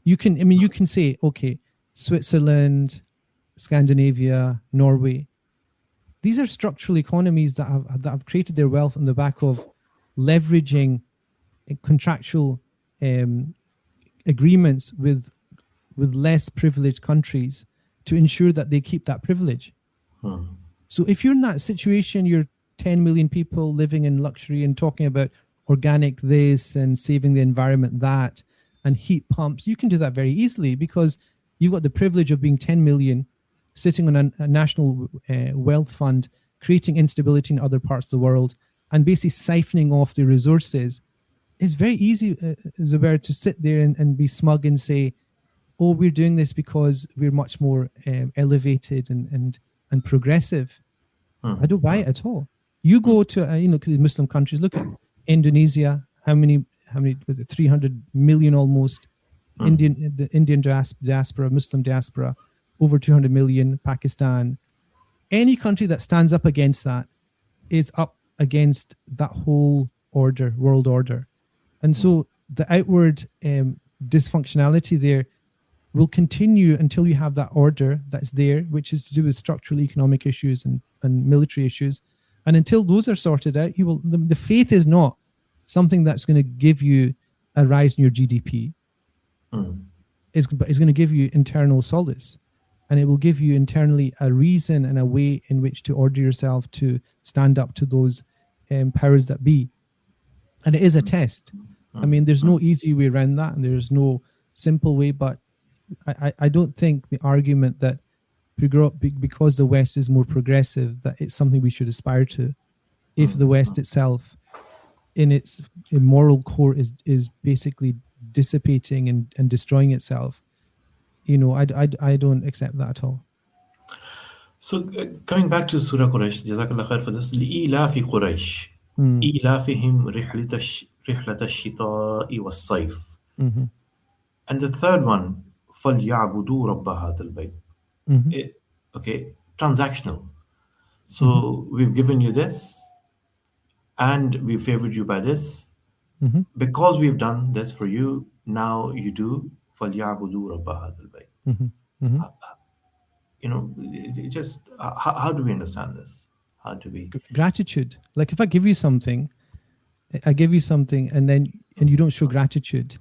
You can say, okay, Switzerland, Scandinavia, Norway, these are structural economies that have created their wealth on the back of leveraging contractual agreements with less privileged countries to ensure that they keep that privilege. So if you're in that situation, you're 10 million people living in luxury and talking about organic this and saving the environment that and heat pumps, you can do that very easily because you've got the privilege of being 10 million, sitting on a national wealth fund, creating instability in other parts of the world and basically siphoning off the resources. It's very easy, Zubair, to sit there and be smug and say, oh, we're doing this because we're much more elevated and progressive. I don't buy it at all. You go to the Muslim countries. Look at Indonesia. How many was it? 300 million almost. The Indian diaspora, Muslim diaspora, over 200 million. Pakistan. Any country that stands up against that is up against that whole order, world order. And so the outward dysfunctionality there will continue until you have that order that's there, which is to do with structural economic issues and military issues. And until those are sorted out, the faith is not something that's going to give you a rise in your GDP. It's going to give you internal solace, and it will give you internally a reason and a way in which to order yourself to stand up to those powers that be. And it is a test. I mean, there's no easy way around that, and there's no simple way, but I don't think the argument that because the West is more progressive, that it's something we should aspire to, if the West itself, in its moral core, is basically dissipating and destroying itself. I don't accept that at all. So coming back to Surah Quraysh, Jazakallah khair for this. لإيلاف قريش إيلافهم رحلة الشتاء والصيف. And the third one, فليعبدوا رب هذا البيت. Okay, transactional. So we've given you this, and we favored you by this. Because we've done this for you, now you do فليعبدوا رب هذا البيت. Just how do we understand this? How do we gratitude? Like if I give you something, and you don't show gratitude,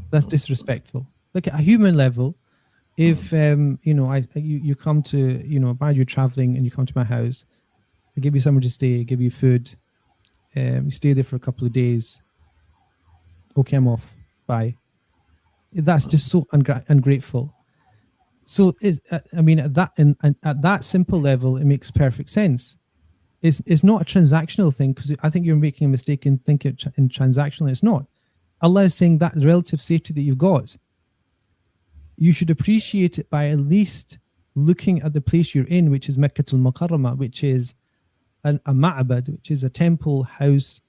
that's disrespectful. Like at a human level, if you come to you're traveling and you come to my house, I give you somewhere to stay, I give you food, you stay there for a couple of days. Okay, I'm off. Bye. That's just so ungrateful. So at that simple level, it makes perfect sense. It's not a transactional thing, because I think you're making a mistake in thinking in transactional. It's not. Allah is saying that the relative safety that you've got, you should appreciate it by at least looking at the place you're in, which is Makkatul Mukarramah, which is a ma'abad, which is a temple house,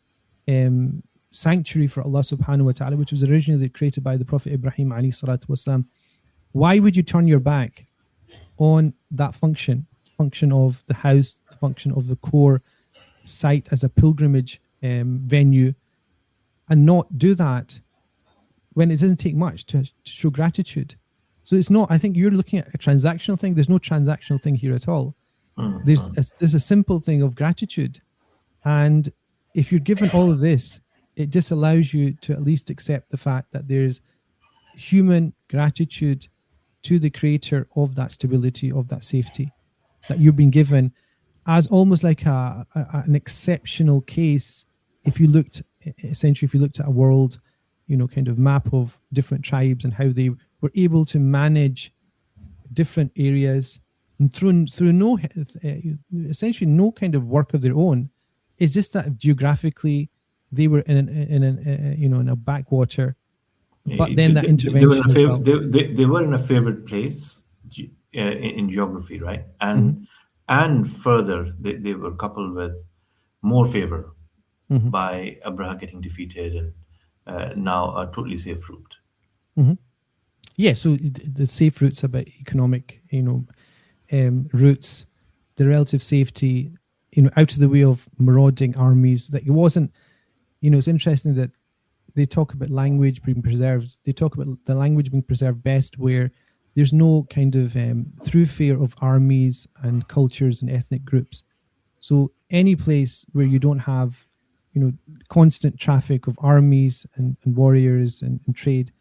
sanctuary for Allah subhanahu wa ta'ala, which was originally created by the Prophet Ibrahim alayhi salatu wasalam. Why would you turn your back on that function of the house, the function of the core site as a pilgrimage venue, and not do that when it doesn't take much to show gratitude? So it's not, I think you're looking at a transactional thing. There's no transactional thing here at all. There's a simple thing of gratitude. And if you're given all of this, it just allows you to at least accept the fact that there's human gratitude to the creator of that stability, of that safety that you've been given, as almost like an exceptional case. If you looked at a world, kind of map of different tribes and how they were able to manage different areas and through no essentially no kind of work of their own. It's just that geographically they were in a backwater. But then that intervention they were in a favored place in geography, right? And further, they were coupled with more favor by Abraha getting defeated and now a totally safe route. Yeah, so the safe routes about economic, routes, the relative safety, out of the way of marauding armies. That it wasn't, it's interesting that they talk about language being preserved. They talk about the language being preserved best where there's no kind of throughfare of armies and cultures and ethnic groups. So any place where you don't have, constant traffic of armies and warriors and trade,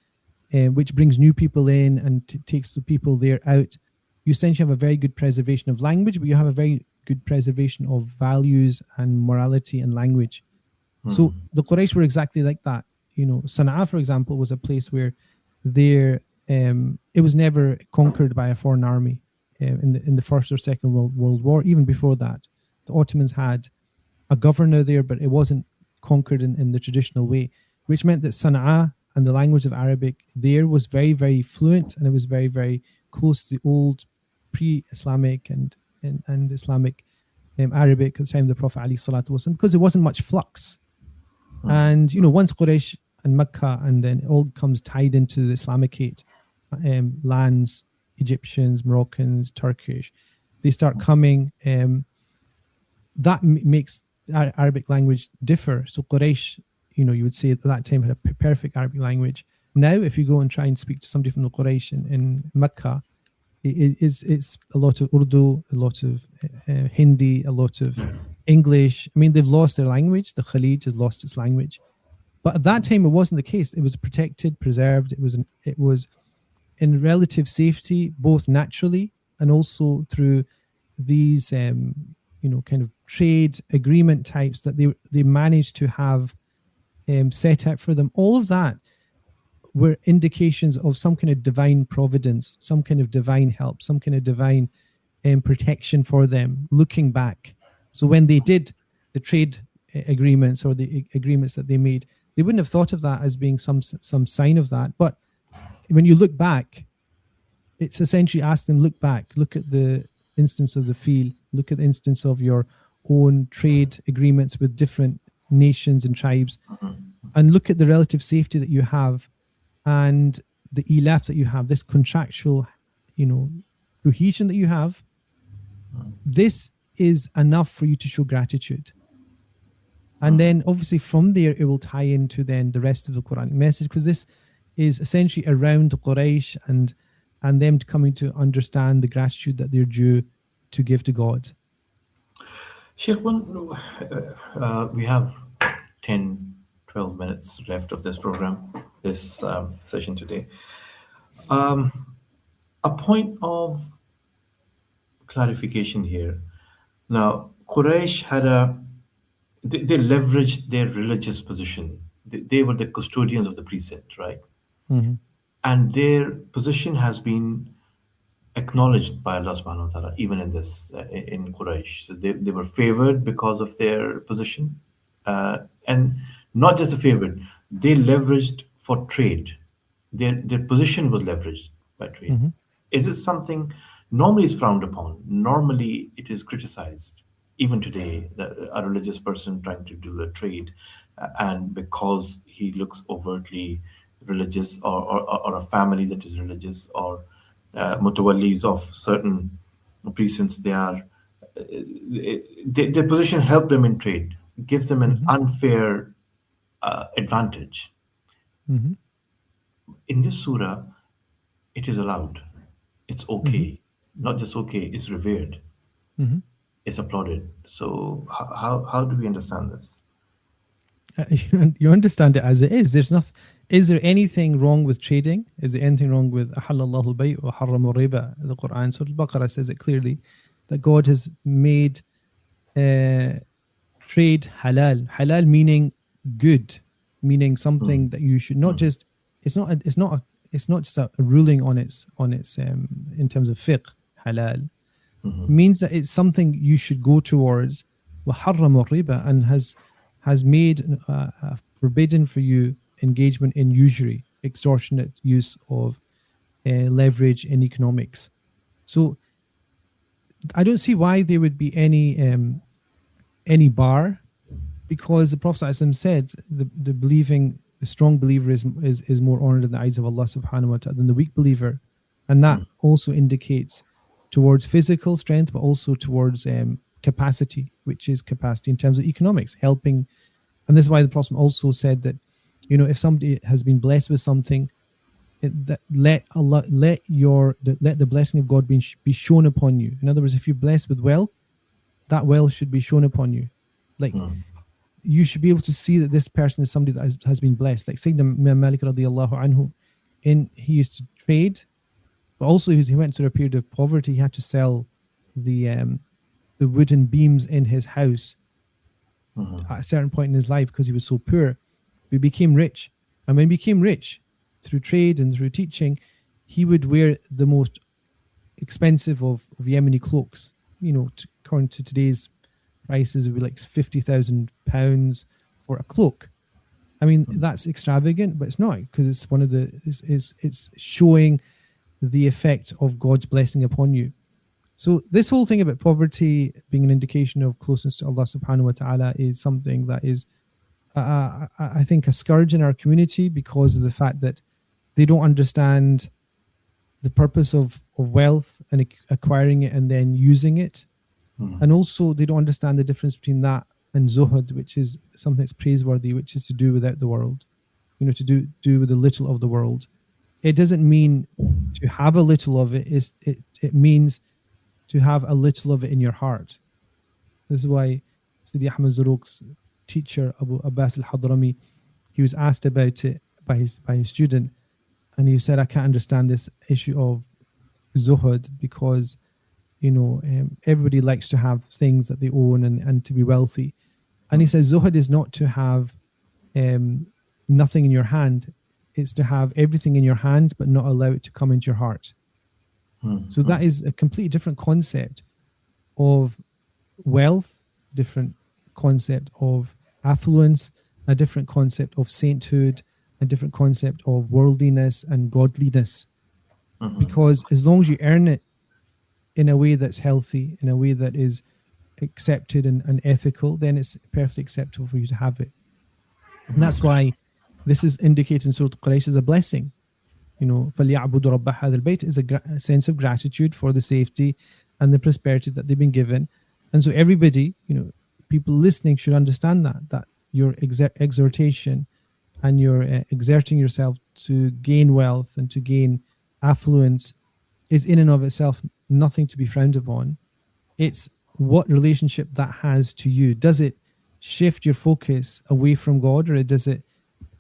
which brings new people in and takes the people there out, you essentially have a very good preservation of language, but you have a very good preservation of values and morality and language. So the Quraysh were exactly like that. Sana'a, for example, was a place where it was never conquered by a foreign army in the First or Second World War. Even before that, the Ottomans had a governor there, but it wasn't conquered in the traditional way, which meant that Sana'a and the language of Arabic there was very, very fluent, and it was very, very close to the old pre-Islamic and Islamic Arabic at the time of the Prophet ﷺ, because there wasn't much flux. And once Quraysh and Mecca, and then it all comes tied into the Islamicate lands, Egyptians, Moroccans, Turkish, they start coming. That makes Arabic language differ. So Quraysh, you would say at that time had a perfect Arabic language. now, if you go and try and speak to somebody from the Quraysh in Mecca, it's a lot of Urdu, a lot of Hindi, a lot of English. I mean, they've lost their language. The Khalij has lost its language. But at that time, it wasn't the case. It was protected, preserved. It was in relative safety, both naturally and also through these, kind of trade agreement types that they managed to have set out for them. All of that were indications of some kind of divine providence, some kind of divine help, some kind of divine protection for them looking back. So when they did the trade agreements or the agreements that they made, they wouldn't have thought of that as being some sign of that. But when you look back, it's essentially ask them, look back, look at the instance of the field, look at the instance of your own trade agreements with different nations and tribes, and look at the relative safety that you have and the ilaf that you have, this contractual, cohesion that you have. This is enough for you to show gratitude. And then obviously from there, it will tie into then the rest of the Quranic message, because this is essentially around Quraysh and them coming to understand the gratitude that they're due to give to God. Shaykh, we have 10, 12 minutes left of this program, this session today. A point of clarification here. Now, Quraysh had they leveraged their religious position. They were the custodians of the precinct, right? Mm-hmm. And their position has been acknowledged by Allah subhanahu wa ta'ala, even in this, in Quraysh. So they were favored because of their position. And not just the favored, they leveraged for trade. Their position was leveraged by trade. Mm-hmm. Is this something normally is frowned upon? Normally it is criticized. Even today, a religious person trying to do a trade, and because he looks overtly religious, or a family that is religious, or mutawallis of certain precincts, their position help them in trade, gives them an unfair advantage. Mm-hmm. In this surah, it is allowed. It's okay. Not just okay, it's revered. Mm-hmm. It's applauded. So how do we understand this? You understand it as it is. Is there anything wrong with trading? Is there anything wrong with ahallallahu al-bay' wa harrama riba? The Quran, Surah Al-Baqarah says it clearly that God has made trade halal. Halal meaning good, meaning something that you should not just. It's not just a ruling on its in terms of fiqh. Halal means that it's something you should go towards. Wa harrama riba, and has made forbidden for you engagement in usury, extortionate use of leverage in economics. So I don't see why there would be any bar, because the Prophet ﷺ said the strong believer is more honored in the eyes of Allah subhanahu wa ta'ala than the weak believer, and that also indicates towards physical strength, but also towards capacity, which is capacity in terms of economics, helping. And this is why the Prophet also said that, if somebody has been blessed with something, let the blessing of God be shown upon you. In other words, if you're blessed with wealth, that wealth should be shown upon you. Like you should be able to see that this person is somebody that has been blessed. Like Sayyidina Malik radiallahu anhu, he used to trade, but also he went through a period of poverty. He had to sell the wooden beams in his house at a certain point in his life because he was so poor. He became rich, and when he became rich through trade and through teaching, he would wear the most expensive of Yemeni cloaks. According to today's prices, it would be like £50,000 for a cloak. I mean, that's extravagant, but it's not, because it's one of it's showing the effect of God's blessing upon you. So this whole thing about poverty being an indication of closeness to Allah subhanahu wa ta'ala is something that is, I think, a scourge in our community, because of the fact that they don't understand the purpose of wealth and acquiring it and then using it. And also they don't understand the difference between that and zuhud, which is something that's praiseworthy, which is to do without the world. to do with a little of the world. It doesn't mean to have a little of it. It means to have a little of it in your heart. This is why Sidi Ahmed Zarruq's teacher, Abu Abbas al-Hadrami, he was asked about it by his student, and he said, I can't understand this issue of zuhud, because everybody likes to have things that they own and to be wealthy. And he says zuhud is not to have nothing in your hand. It's to have everything in your hand but not allow it to come into your heart. So that is a completely different concept of wealth, different concept of affluence, a different concept of sainthood, a different concept of worldliness and godliness. Because as long as you earn it in a way that's healthy, in a way that is accepted and ethical, then it's perfectly acceptable for you to have it. And that's why this is indicated in Surah Qureysh as a blessing. فَلْيَعْبُدُوا رَبَّ هَذَا الْبَيْتِ is a sense of gratitude for the safety and the prosperity that they've been given. And so everybody, people listening should understand that your exhortation and your exerting yourself to gain wealth and to gain affluence is in and of itself nothing to be frowned upon. It's what relationship that has to you. Does it shift your focus away from God, or does it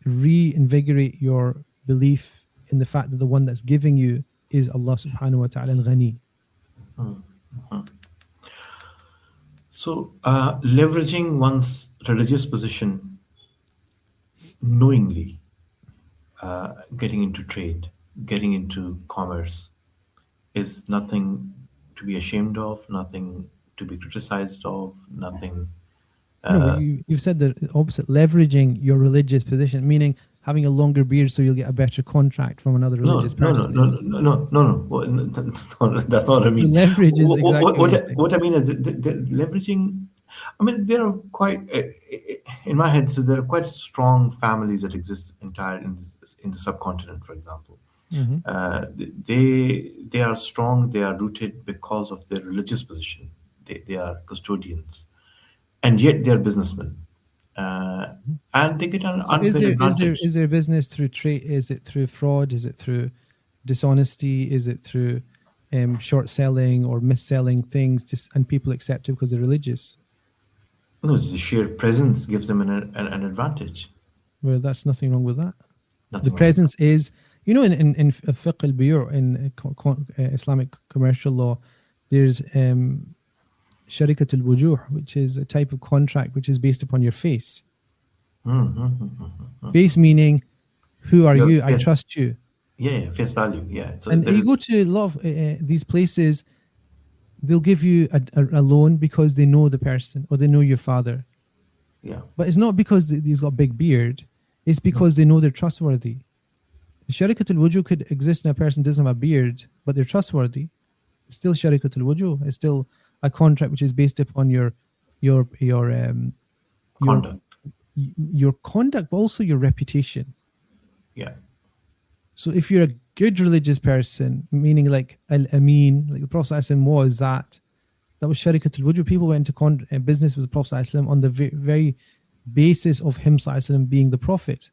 reinvigorate your belief in the fact that the one that's giving you is Allah subhanahu wa ta'ala al-Ghani? So leveraging one's religious position knowingly, getting into trade, getting into commerce, is nothing to be ashamed of, nothing to be criticized of, nothing. No, but you've said the opposite, leveraging your religious position, meaning having a longer beard so you'll get a better contract from another religious person. No. Well, that's not what I mean. Leverage is exactly what I mean is the leveraging. I mean, there are quite, in my head, so there are quite strong families that exist in the subcontinent, for example. They are strong, they are rooted because of their religious position. They are custodians, and yet they are businessmen. And they get an unfair advantage. Is there business through trade? Is it through fraud? Is it through dishonesty? Is it through short selling or mis-selling things, and people accept it because they're religious? No, the sheer presence gives them an advantage. Well, that's nothing wrong with that. Nothing the presence is, in fiqh al-biyu', in Islamic commercial law, there's sharikat al-wujuh, which is a type of contract which is based upon your face. Face meaning, who are you? I trust you. Yeah, face value. Yeah. So and you go to a lot of these places, they'll give you a loan because they know the person or they know your father. Yeah. But it's not because he's got a big beard. It's because they know they're trustworthy. Sharikat al-wujuh could exist in a person who doesn't have a beard, but they're trustworthy. It's still sharikat al-wujuh. It's still a contract which is based upon your conduct. Your conduct, but also your reputation. Yeah. So if you're a good religious person, meaning like al-Amin, like the Prophet ﷺ was, that was sharikat al-wujuh. People went into business with the Prophet ﷺ on the very basis of him ﷺ being the Prophet.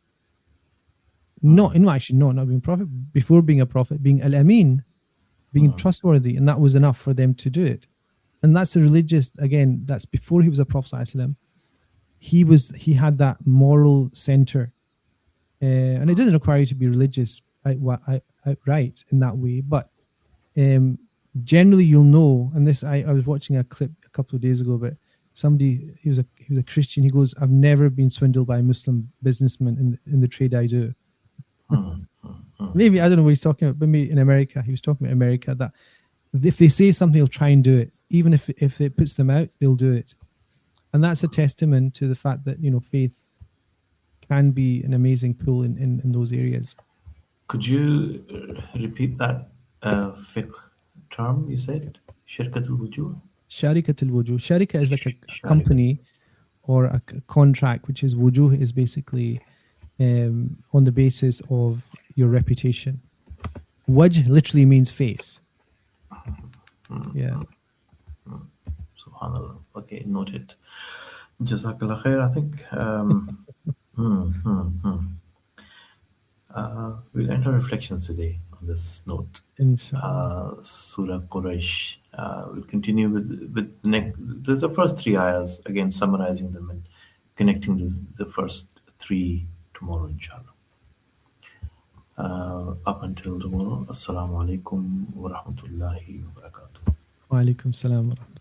Not being prophet, before being a prophet, being al-Amin, being trustworthy, and that was enough for them to do it. And that's the religious, again, that's before he was a Prophet ﷺ. He had that moral center, and it doesn't require you to be religious outright in that way, but generally you'll know. And this, I was watching a clip a couple of days ago, but somebody, he was a Christian. He goes, "I've never been swindled by a Muslim businessman in the trade I do." Maybe, I don't know what he's talking about, but maybe in America, he was talking about America, that if they say something, they'll try and do it. Even if it puts them out, they'll do it. And that's a testament to the fact that, faith can be an amazing tool in those areas. Could you repeat that fiqh term you said? Shirkat al-wujuh? Sharikat al-wujuh. Sharika is like a company or a contract, which is wujuh is basically on the basis of your reputation. Wajh literally means face. Yeah. Subhanallah. Okay, noted. Jazakallah khair, I think. We'll end our reflections today on this note. Inshallah. Surah Quraysh. We'll continue with the next. There's the first three ayahs, again summarizing them and connecting the first three tomorrow, inshallah. Up until tomorrow, Assalamu alaikum wa rahmatullahi wa barakatuh. Wa alaikum salam wa rahmatullah.